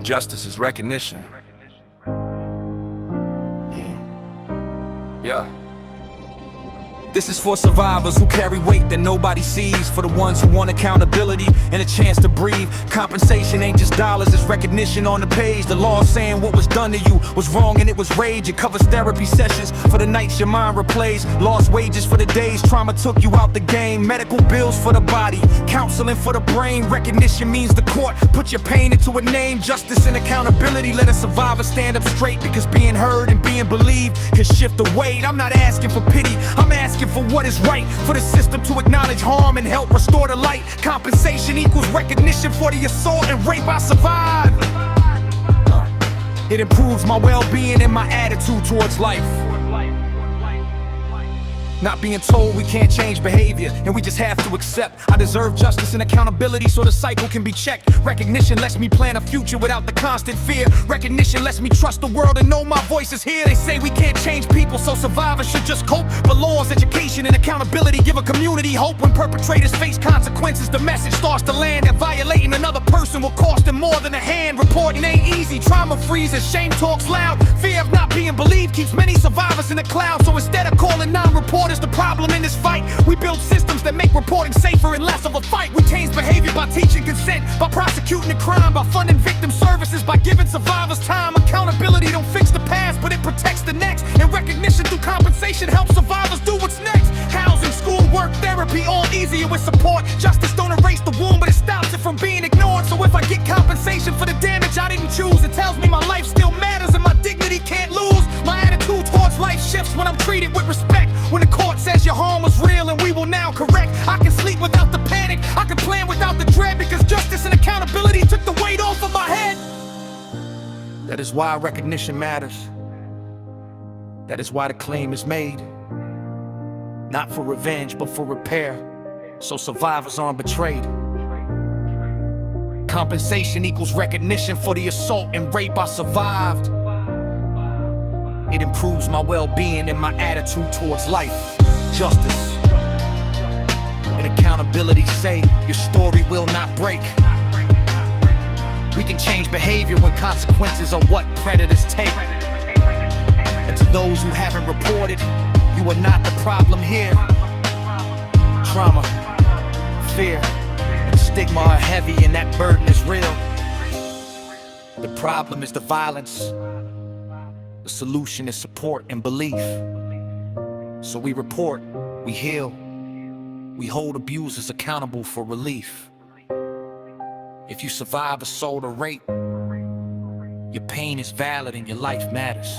Justice is recognition. Yeah. This is for survivors who carry weight that nobody sees, for the ones who want accountability and a chance to breathe. Compensation ain't just dollars, it's recognition on the page. The law saying what was done to you was wrong and it was rage. It covers therapy sessions for the nights your mind replays, lost wages for the days trauma took you out the game, medical bills for the body, counseling for the brain. Recognition means the court put your pain into a name. Justice and accountability let a survivor stand up straight, because being heard and being believed can shift the weight. I'm not asking for pity, I'm asking for what is right, for the system to acknowledge harm and help restore the light. Compensation equals recognition for the assault and rape I survived. It improves my well-being and my attitude towards life. Not being told we can't change behavior, and we just have to accept I deserve justice and accountability so the cycle can be checked. Recognition lets me plan a future without the constant fear. Recognition lets me trust the world and know my voice is here. They say we can't change people, so survivors should just cope. But laws, education, and accountability give a community hope. When perpetrators face consequences, the message starts to land that violating another person will cost them more than a hand. Reporting ain't easy, trauma freezes, shame talks loud. Fear of not being believed keeps many survivors in the cloud. So instead of calling non-reporters the problem in this fight, we build systems that make reporting safer and less of a fight. We change behavior by teaching consent, by prosecuting the crime, by funding victim services, by giving survivors time. Accountability don't fix the past, but it protects the next. And recognition through compensation helps survivors do what's next. Housing, school, work, therapy, all easier with support. Justice don't erase the wound, but it stops it from being ignored. So if I get compensation for the damage I didn't choose, it tells me my life still matters and my dignity can't lose. My attitude towards life shifts when I'm treated with respect. When the court says your harm was real and we will now correct, I can sleep without the panic, I can plan without the dread, because justice and accountability took the weight off of my head. That is why recognition matters. That is why the claim is made. Not for revenge, but for repair, so survivors aren't betrayed. Compensation equals recognition for the assault and rape I survived. It improves my well-being and my attitude towards life. Justice and accountability say your story will not break. We can change behavior when consequences are what predators take. And to those who haven't reported, you are not the problem here. Trauma, fear, and stigma are heavy, and that burden is real. The problem is the violence. The solution is support and belief. So we report, we heal, we hold abusers accountable for relief. If you survive assault or rape, your pain is valid and your life matters.